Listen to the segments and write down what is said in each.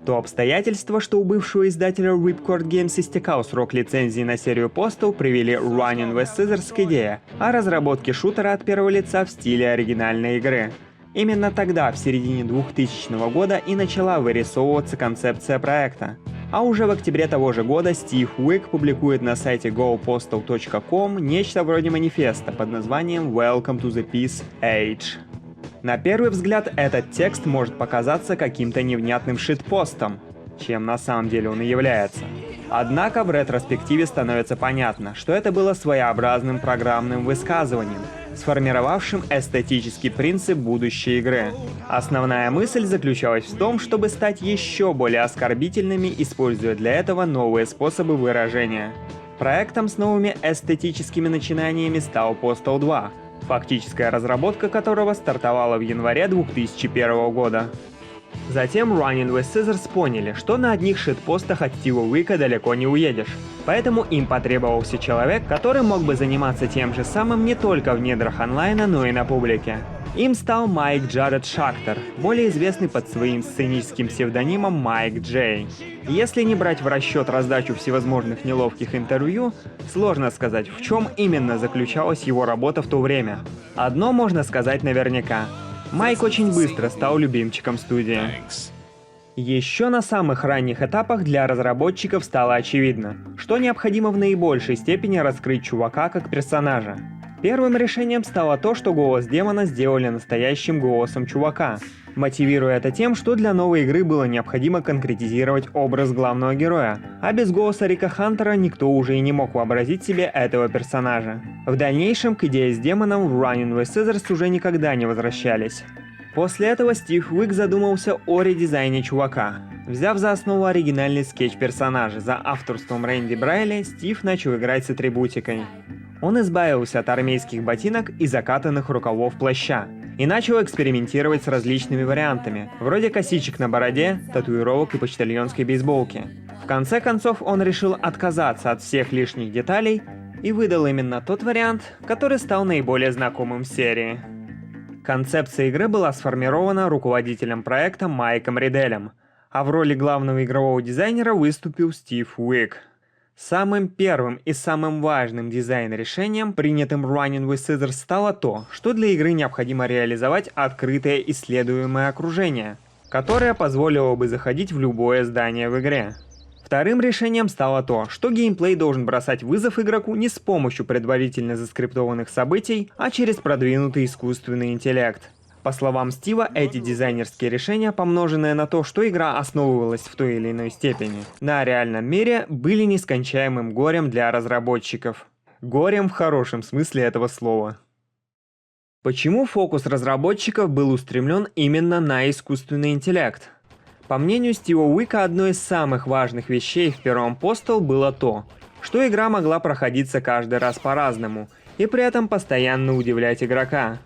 То обстоятельство, что у бывшего издателя Ripcord Games истекал срок лицензии на серию Postal, привели Running with Scissors к идее о разработке шутера от первого лица в стиле оригинальной игры. Именно тогда, в середине 2000 года, и начала вырисовываться концепция проекта. А уже в октябре того же года Стив Уик публикует на сайте gopostal.com нечто вроде манифеста под названием Welcome to the Peace Age. На первый взгляд этот текст может показаться каким-то невнятным шитпостом, чем на самом деле он и является. Однако в ретроспективе становится понятно, что это было своеобразным программным высказыванием, сформировавшим эстетический принцип будущей игры. Основная мысль заключалась в том, чтобы стать еще более оскорбительными, используя для этого новые способы выражения. Проектом с новыми эстетическими начинаниями стал Postal 2, фактическая разработка которого стартовала в январе 2001 года. Затем Running with Scissors поняли, что на одних шитпостах от Стива Уика далеко не уедешь. Поэтому им потребовался человек, который мог бы заниматься тем же самым не только в недрах онлайна, но и на публике. Им стал Майк Джаред Шахтер, более известный под своим сценическим псевдонимом Майк Джей. Если не брать в расчет раздачу всевозможных неловких интервью, сложно сказать, в чем именно заключалась его работа в то время. Одно можно сказать наверняка. Майк очень быстро стал любимчиком студии. Еще на самых ранних этапах для разработчиков стало очевидно, что необходимо в наибольшей степени раскрыть чувака как персонажа. Первым решением стало то, что голос демона сделали настоящим голосом чувака, мотивируя это тем, что для новой игры было необходимо конкретизировать образ главного героя, а без голоса Рика Хантера никто уже и не мог вообразить себе этого персонажа. В дальнейшем к идее с демоном в Running with Scissors уже никогда не возвращались. После этого Стив Уик задумался о редизайне чувака. Взяв за основу оригинальный скетч персонажа за авторством Рэнди Брайли, Стив начал играть с атрибутикой. Он избавился от армейских ботинок и закатанных рукавов плаща и начал экспериментировать с различными вариантами, вроде косичек на бороде, татуировок и почтальонской бейсболки. В конце концов он решил отказаться от всех лишних деталей и выдал именно тот вариант, который стал наиболее знакомым в серии. Концепция игры была сформирована руководителем проекта Майком Риделем, а в роли главного игрового дизайнера выступил Стив Уик. Самым первым и самым важным дизайн-решением, принятым Running with Scissors, стало то, что для игры необходимо реализовать открытое исследуемое окружение, которое позволило бы заходить в любое здание в игре. Вторым решением стало то, что геймплей должен бросать вызов игроку не с помощью предварительно заскриптованных событий, а через продвинутый искусственный интеллект. По словам Стива, эти дизайнерские решения, помноженные на то, что игра основывалась в той или иной степени на реальном мире, были нескончаемым горем для разработчиков. Горем в хорошем смысле этого слова. Почему фокус разработчиков был устремлен именно на искусственный интеллект? По мнению Стива Уика, одной из самых важных вещей в первом Postal было то, что игра могла проходиться каждый раз по-разному и при этом постоянно удивлять игрока.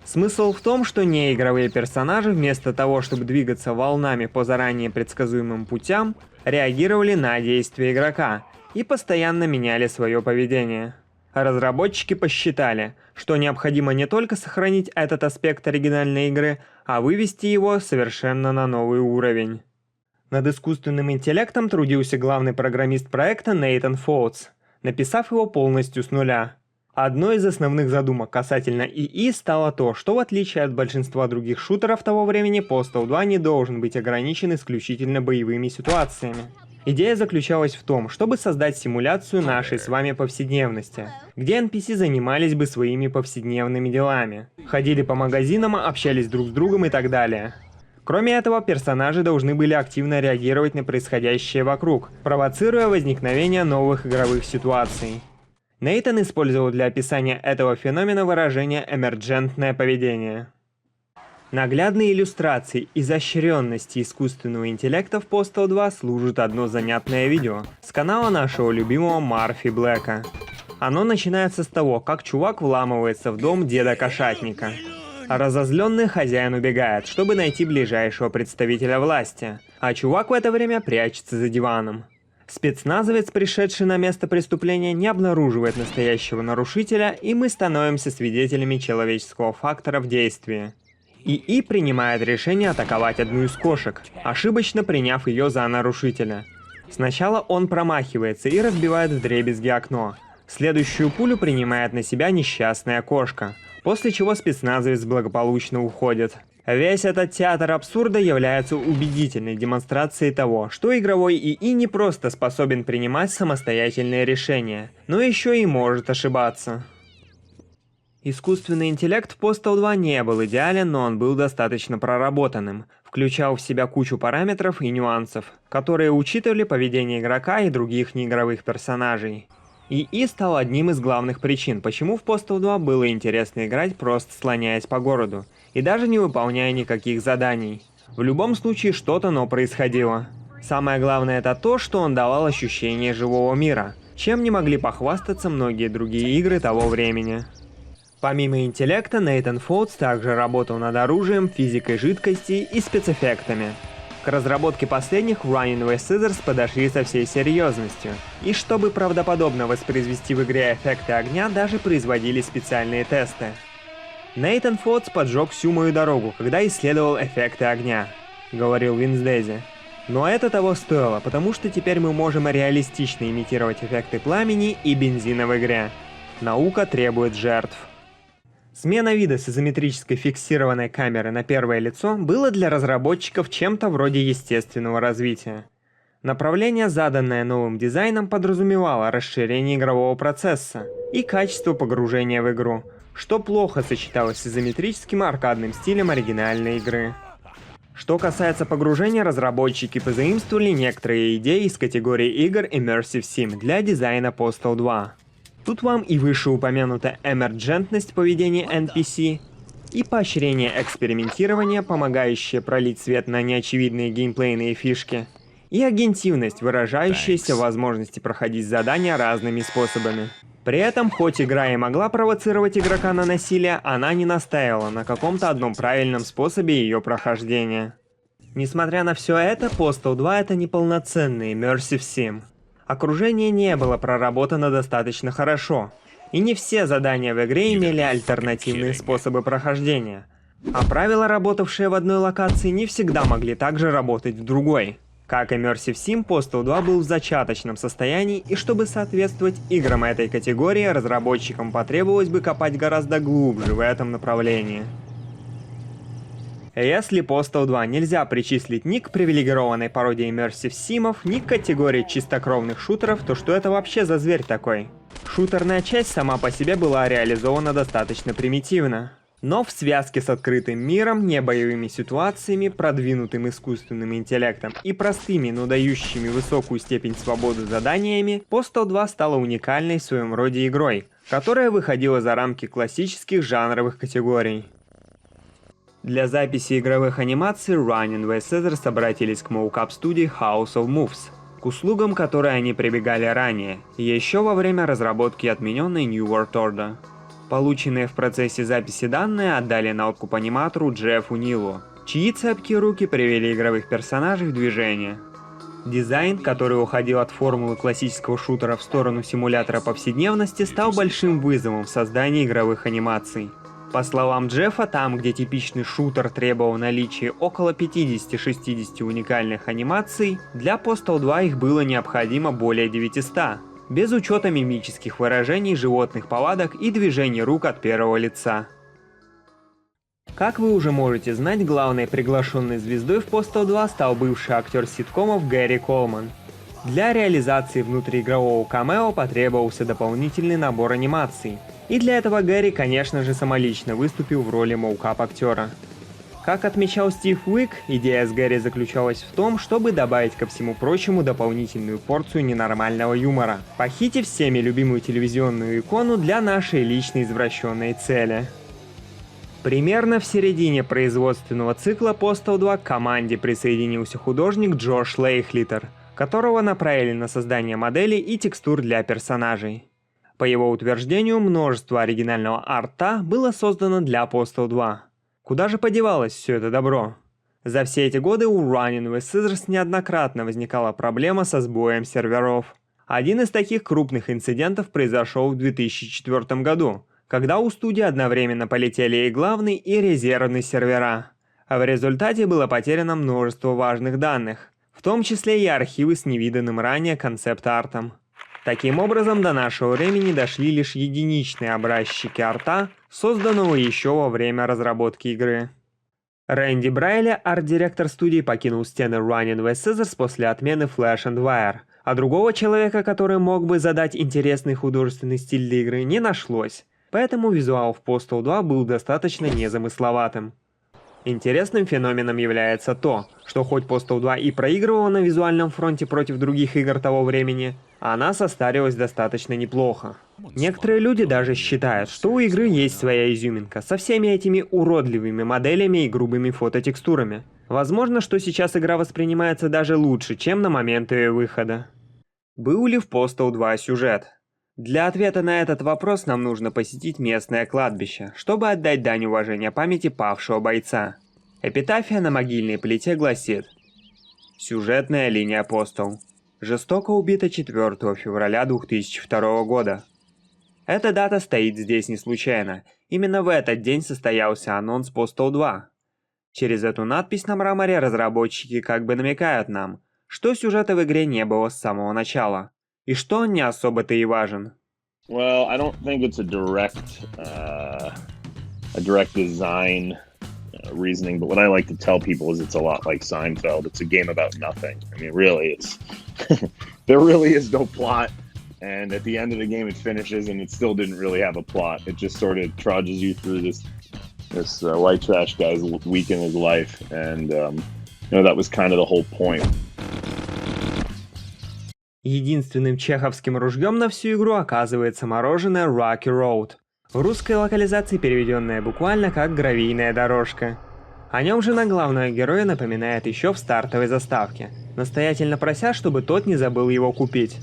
Смысл в том, что неигровые персонажи вместо того, чтобы двигаться волнами по заранее предсказуемым путям, реагировали на действия игрока и постоянно меняли свое поведение. Разработчики посчитали, что необходимо не только сохранить этот аспект оригинальной игры, а вывести его совершенно на новый уровень. Над искусственным интеллектом трудился главный программист проекта Нейтан Фоутс, написав его полностью с нуля. Одной из основных задумок касательно ИИ стало то, что в отличие от большинства других шутеров того времени, Postal 2 не должен быть ограничен исключительно боевыми ситуациями. Идея заключалась в том, чтобы создать симуляцию нашей с вами повседневности, где NPC занимались бы своими повседневными делами, ходили по магазинам, общались друг с другом и так далее. Кроме этого, персонажи должны были активно реагировать на происходящее вокруг, провоцируя возникновение новых игровых ситуаций. Нейтан использовал для описания этого феномена выражение «эмерджентное поведение». Наглядной иллюстрацией изощренности искусственного интеллекта в Postal 2 служит одно занятное видео с канала нашего любимого Марфи Блэка. Оно начинается с того, как чувак вламывается в дом деда-кошатника. Разозленный хозяин убегает, чтобы найти ближайшего представителя власти, а чувак в это время прячется за диваном. Спецназовец, пришедший на место преступления, не обнаруживает настоящего нарушителя, и мы становимся свидетелями человеческого фактора в действии. ИИ принимает решение атаковать одну из кошек, ошибочно приняв ее за нарушителя. Сначала он промахивается и разбивает вдребезги окно. Следующую пулю принимает на себя несчастная кошка, после чего спецназовец благополучно уходит. Весь этот театр абсурда является убедительной демонстрацией того, что игровой ИИ не просто способен принимать самостоятельные решения, но еще и может ошибаться. Искусственный интеллект в Postal 2 не был идеален, но он был достаточно проработанным, включал в себя кучу параметров и нюансов, которые учитывали поведение игрока и других неигровых персонажей. ИИ стал одним из главных причин, почему в Postal 2 было интересно играть, просто слоняясь по городу, и даже не выполняя никаких заданий. В любом случае что-то происходило. Самое главное это то, что он давал ощущение живого мира, чем не могли похвастаться многие другие игры того времени. Помимо интеллекта, Нейтан Фоутс также работал над оружием, физикой жидкостей и спецэффектами. К разработке последних Running with Scissors подошли со всей серьезностью, и чтобы правдоподобно воспроизвести в игре эффекты огня, даже производили специальные тесты. Нейтан Фоутс поджег всю мою дорогу, когда исследовал эффекты огня, говорил Винс Дейзи. Но это того стоило, потому что теперь мы можем реалистично имитировать эффекты пламени и бензина в игре. Наука требует жертв. Смена вида с изометрической фиксированной камеры на первое лицо было для разработчиков чем-то вроде естественного развития. Направление, заданное новым дизайном, подразумевало расширение игрового процесса и качество погружения в игру, что плохо сочеталось с изометрическим аркадным стилем оригинальной игры. Что касается погружения, разработчики позаимствовали некоторые идеи из категории игр Immersive Sim для дизайна Postal 2. Тут вам и вышеупомянутая эмерджентность поведения NPC, и поощрение экспериментирования, помогающее пролить свет на неочевидные геймплейные фишки, и агентивность, выражающаяся в возможности проходить задания разными способами. При этом, хоть игра и могла провоцировать игрока на насилие, она не настаивала на каком-то одном правильном способе ее прохождения. Несмотря на все это, Postal 2 это неполноценный Immersive Sim. Окружение не было проработано достаточно хорошо, и не все задания в игре имели альтернативные способы прохождения, а правила, работавшие в одной локации, не всегда могли также работать в другой. Как Immersive Sim, Postal 2 был в зачаточном состоянии, и чтобы соответствовать играм этой категории, разработчикам потребовалось бы копать гораздо глубже в этом направлении. Если Postal 2 нельзя причислить ни к привилегированной пародии Immersive Sim'ов, ни к категории чистокровных шутеров, то что это вообще за зверь такой? Шутерная часть сама по себе была реализована достаточно примитивно. Но в связке с открытым миром, небоевыми ситуациями, продвинутым искусственным интеллектом и простыми, но дающими высокую степень свободы заданиями, Postal 2 стала уникальной в своем роде игрой, которая выходила за рамки классических жанровых категорий. Для записи игровых анимаций Running with Scissors обратились к моукап-студии House of Moves, к услугам, которые они прибегали ранее, еще во время разработки отмененной New World Order. Полученные в процессе записи данные отдали на откуп аниматору Джеффу Нилу, чьи цепкие руки привели игровых персонажей в движение. Дизайн, который уходил от формулы классического шутера в сторону симулятора повседневности, стал большим вызовом в создании игровых анимаций. По словам Джеффа, там, где типичный шутер требовал наличия около 50-60 уникальных анимаций, для Postal 2 их было необходимо более 900, без учета мимических выражений, животных повадок и движений рук от первого лица. Как вы уже можете знать, главной приглашенной звездой в Postal 2 стал бывший актер ситкомов Гэри Колман. Для реализации внутриигрового камео потребовался дополнительный набор анимаций. И для этого Гэри, конечно же, самолично выступил в роли моукап-актера. Как отмечал Стив Уик, идея с Гэри заключалась в том, чтобы добавить ко всему прочему дополнительную порцию ненормального юмора, похитив всеми любимую телевизионную икону для нашей личной извращенной цели. Примерно в середине производственного цикла Postal 2 к команде присоединился художник Джош Лейхлитер, которого направили на создание моделей и текстур для персонажей. По его утверждению, множество оригинального арта было создано для Postal 2. Куда же подевалось все это добро? За все эти годы у Running with Scissors неоднократно возникала проблема со сбоем серверов. Один из таких крупных инцидентов произошел в 2004 году, когда у студии одновременно полетели и главный, и резервный сервера. А в результате было потеряно множество важных данных, в том числе и архивы с невиданным ранее концепт-артом. Таким образом, до нашего времени дошли лишь единичные образчики арта, созданного еще во время разработки игры. Рэнди Брайли, арт-директор студии, покинул стены Running with Scissors после отмены Flash and Wire, а другого человека, который мог бы задать интересный художественный стиль для игры, не нашлось, поэтому визуал в Postal 2 был достаточно незамысловатым. Интересным феноменом является то, что хоть Postal 2 и проигрывала на визуальном фронте против других игр того времени, она состарилась достаточно неплохо. Некоторые люди даже считают, что у игры есть своя изюминка со всеми этими уродливыми моделями и грубыми фототекстурами. Возможно, что сейчас игра воспринимается даже лучше, чем на момент ее выхода. Был ли в Postal 2 сюжет? Для ответа на этот вопрос нам нужно посетить местное кладбище, чтобы отдать дань уважения памяти павшего бойца. Эпитафия на могильной плите гласит: «Сюжетная линия Postal. Жестоко убита 4 февраля 2002 года». Эта дата стоит здесь не случайно. Именно в этот день состоялся анонс Postal 2. Через эту надпись на мраморе разработчики как бы намекают нам, что сюжета в игре не было с самого начала. И что он не особо-то и важен. Well, I don't think it's a direct design reasoning, but what I like to tell people is it's a lot like Seinfeld. It's a game about nothing. I mean, really, it's there really is no plot, and at the end of the game, it finishes, and it still didn't really have a plot. It just sort of trudges you through this white trash guy's week in his life, and that was kind of the whole point. Единственным чеховским ружьем на всю игру оказывается мороженое Rocky Road. В русской локализации переведенное буквально как «гравийная дорожка». О нем жена главного героя напоминает еще в стартовой заставке, настоятельно прося, чтобы тот не забыл его купить.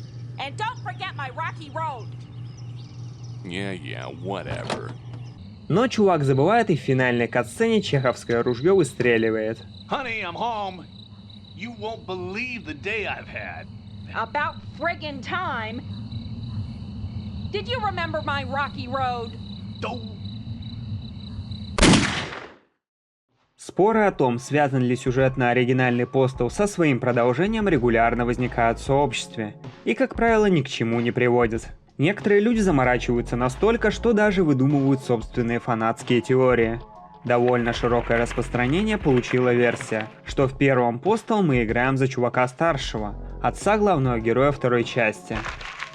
Но чувак забывает, и в финальной катсцене чеховское ружье выстреливает. Honey, I'm home. You won't believe the day I've had. About friggin' time. Did you remember my rocky road? Споры о том, связан ли сюжет на оригинальный Postal со своим продолжением, регулярно возникают в сообществе, и, как правило, ни к чему не приводят. Некоторые люди заморачиваются настолько, что даже выдумывают собственные фанатские теории. Довольно широкое распространение получила версия, что в первом Postal мы играем за чувака старшего, отца главного героя второй части.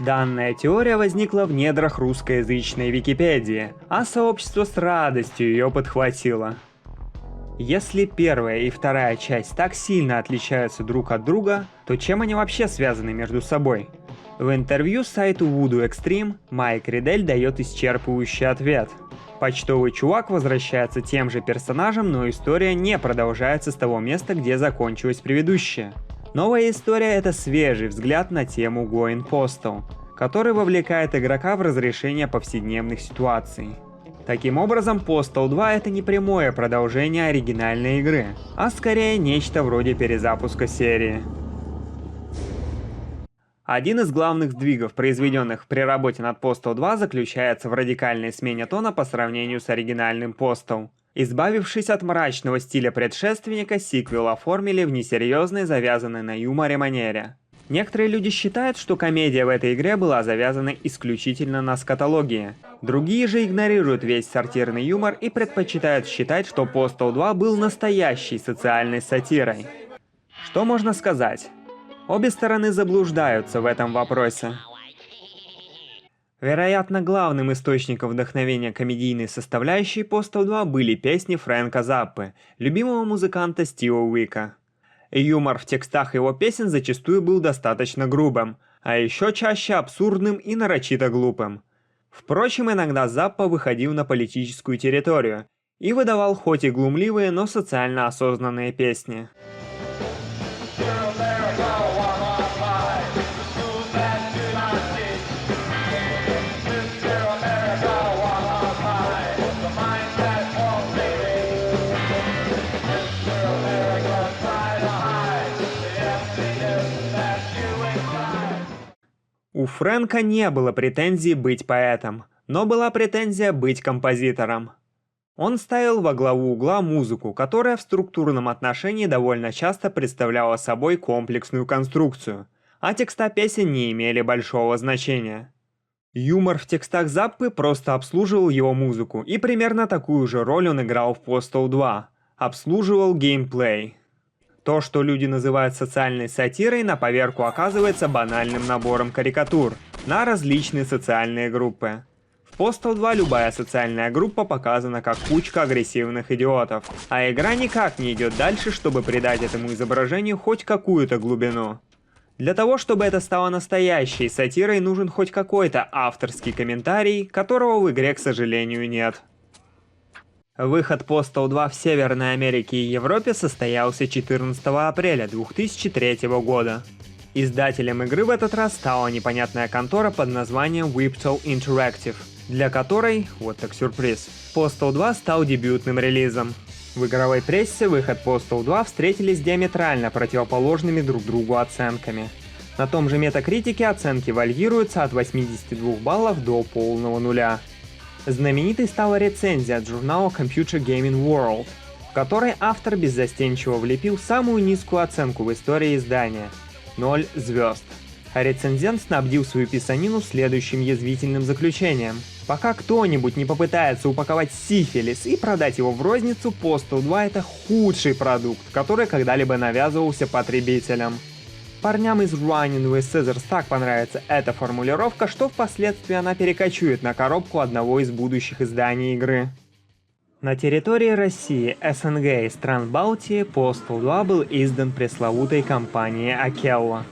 Данная теория возникла в недрах русскоязычной Википедии, а сообщество с радостью ее подхватило. Если первая и вторая часть так сильно отличаются друг от друга, то чем они вообще связаны между собой? В интервью сайту Voodoo Extreme Майк Ридель дает исчерпывающий ответ. Почтовый чувак возвращается тем же персонажем, но история не продолжается с того места, где закончилась предыдущая. Новая история — это свежий взгляд на тему Going Postal, который вовлекает игрока в разрешение повседневных ситуаций. Таким образом, Postal 2 — это не прямое продолжение оригинальной игры, а скорее нечто вроде перезапуска серии. Один из главных сдвигов, произведенных при работе над Postal 2, заключается в радикальной смене тона по сравнению с оригинальным Postal. Избавившись от мрачного стиля предшественника, сиквел оформили в несерьезной, завязанной на юморе манере. Некоторые люди считают, что комедия в этой игре была завязана исключительно на скатологии. Другие же игнорируют весь сортирный юмор и предпочитают считать, что Postal 2 был настоящей социальной сатирой. Что можно сказать? Обе стороны заблуждаются в этом вопросе. Вероятно, главным источником вдохновения комедийной составляющей Postal 2 были песни Фрэнка Заппы, любимого музыканта Стива Уика. Юмор в текстах его песен зачастую был достаточно грубым, а еще чаще абсурдным и нарочито глупым. Впрочем, иногда Заппа выходил на политическую территорию и выдавал хоть и глумливые, но социально осознанные песни. У Фрэнка не было претензий быть поэтом, Но была претензия быть композитором. Он ставил во главу угла музыку, которая в структурном отношении довольно часто представляла собой комплексную конструкцию, а текста песен не имели большого значения. Юмор в текстах Заппы просто обслуживал его музыку, и примерно такую же роль он играл в Postal 2 – обслуживал геймплей. То, что люди называют социальной сатирой, на поверку оказывается банальным набором карикатур на различные социальные группы. В Postal 2 любая социальная группа показана как кучка агрессивных идиотов, а игра никак не идет дальше, чтобы придать этому изображению хоть какую-то глубину. Для того, чтобы это стало настоящей сатирой, нужен хоть какой-то авторский комментарий, которого в игре, к сожалению, нет. Выход Postal 2 в Северной Америке и Европе состоялся 14 апреля 2003 года. Издателем игры в этот раз стала непонятная контора под названием Whiptal Interactive, для которой, вот так сюрприз, Postal 2 стал дебютным релизом. В игровой прессе выход Postal 2 встретили с диаметрально противоположными друг другу оценками. На том же Metacritic оценки варьируются от 82 баллов до полного нуля. Знаменитой стала рецензия от журнала Computer Gaming World, в которой автор беззастенчиво влепил самую низкую оценку в истории издания – 0 звезд. А рецензент снабдил свою писанину следующим язвительным заключением. Пока кто-нибудь не попытается упаковать сифилис и продать его в розницу, Postal 2 — это худший продукт, который когда-либо навязывался потребителям. Парням из Running with Scissors так понравится эта формулировка, что впоследствии она перекочует на коробку одного из будущих изданий игры. На территории России, СНГ и стран Балтии Postal 2 был издан пресловутой компанией Акелла.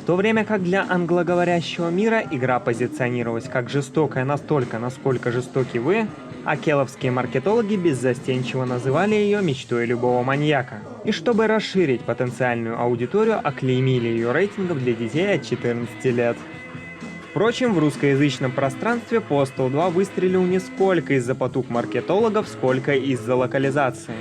В то время как для англоговорящего мира игра позиционировалась как жестокая настолько, насколько жестоки вы, акелловские маркетологи беззастенчиво называли ее мечтой любого маньяка. И чтобы расширить потенциальную аудиторию, оклеймили ее рейтингом для детей от 14 лет. Впрочем, в русскоязычном пространстве Postal 2 выстрелил не сколько из-за потуг маркетологов, сколько из-за локализации.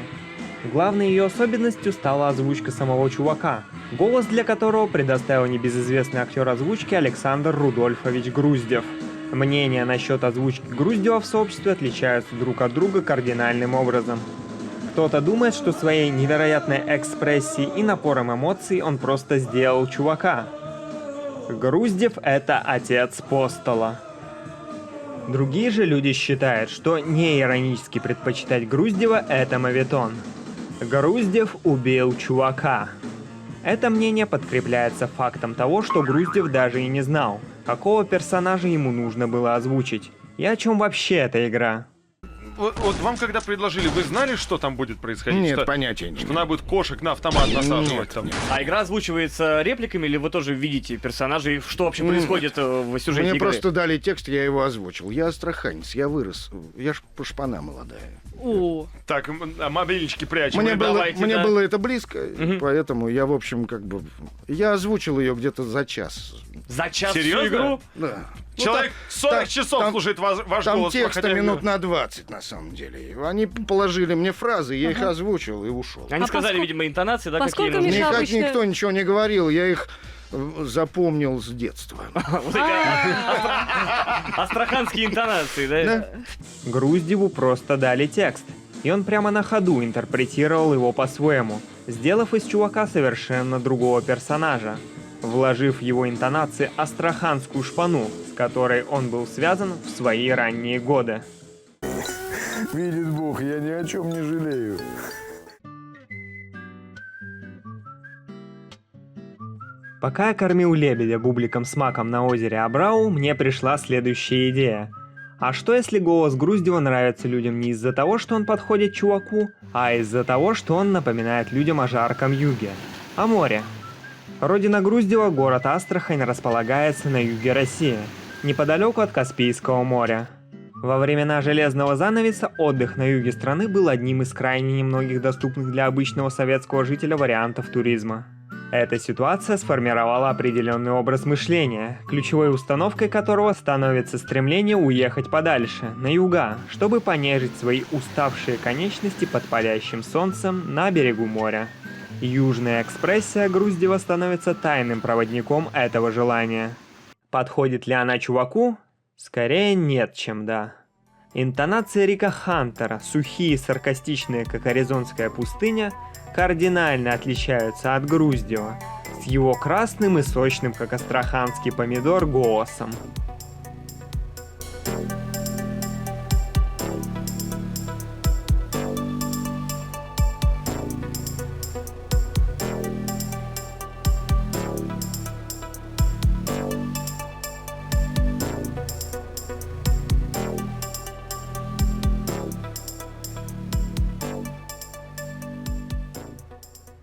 Главной ее особенностью стала озвучка самого чувака, голос для которого предоставил небезызвестный актер озвучки Александр Рудольфович Груздев. Мнения насчет озвучки Груздева в сообществе отличаются друг от друга кардинальным образом. Кто-то думает, что своей невероятной экспрессией и напором эмоций он просто сделал чувака. Груздев — это отец Постала. Другие же люди считают, что неиронически предпочитать Груздева — это моветон. Груздев убил чувака. Это мнение подкрепляется фактом того, что Груздев даже и не знал, какого персонажа ему нужно было озвучить, и о чем вообще эта игра. Вот вам когда предложили, вы знали, что там будет происходить? Нет, что, понятия не что имею. надо будет кошек на автомат насаживать Нет, там? нет. А игра озвучивается репликами, или вы тоже видите персонажей? Что вообще происходит в сюжете Мне игры? просто дали текст, я его озвучил. Я астраханец, я вырос. Я ж пашпана молодая. О, Так, мобильнички прячем. Мне, и было, давайте, мне да. было это близко, поэтому я, в общем, как бы... Я озвучил ее где-то за час. За час всю Серьезно? игру? Да. Человек 40 часов там- слушает ваш Там голос. текста проходя минут игру. на 20, на самом деле. Они положили мне фразы, я их озвучил и ушел. Они А сказали, поскольку- видимо, интонации, да, поскольку какие нужны? Миша Никак обычно- никто ничего не говорил, я их запомнил с детства. Вот такая астраханские интонации, да? Да. Груздеву просто дали текст, и он прямо на ходу интерпретировал его по-своему, сделав из чувака совершенно другого персонажа, вложив в его интонации астраханскую шпану, с которой он был связан в свои ранние годы. Видит Бог, я ни о чем не жалею. Пока я кормил лебедя бубликом с маком на озере Абрау, мне пришла следующая идея. А что если голос Груздева нравится людям не из-за того, что он подходит чуваку, а из-за того, что он напоминает людям о жарком юге, о море? Родина Груздева, город Астрахань, располагается на юге России, неподалеку от Каспийского моря. Во времена Железного занавеса отдых на юге страны был одним из крайне немногих доступных для обычного советского жителя вариантов туризма. Эта ситуация сформировала определенный образ мышления, ключевой установкой которого становится стремление уехать подальше, на юга, чтобы понежить свои уставшие конечности под палящим солнцем на берегу моря. Южная экспрессия Груздева становится тайным проводником этого желания. Подходит ли она чуваку? Скорее нет, чем да. Интонации Рика Хантера, сухие и саркастичные, как Аризонская пустыня, кардинально отличаются от Груздева, с его красным и сочным, как астраханский помидор, голосом.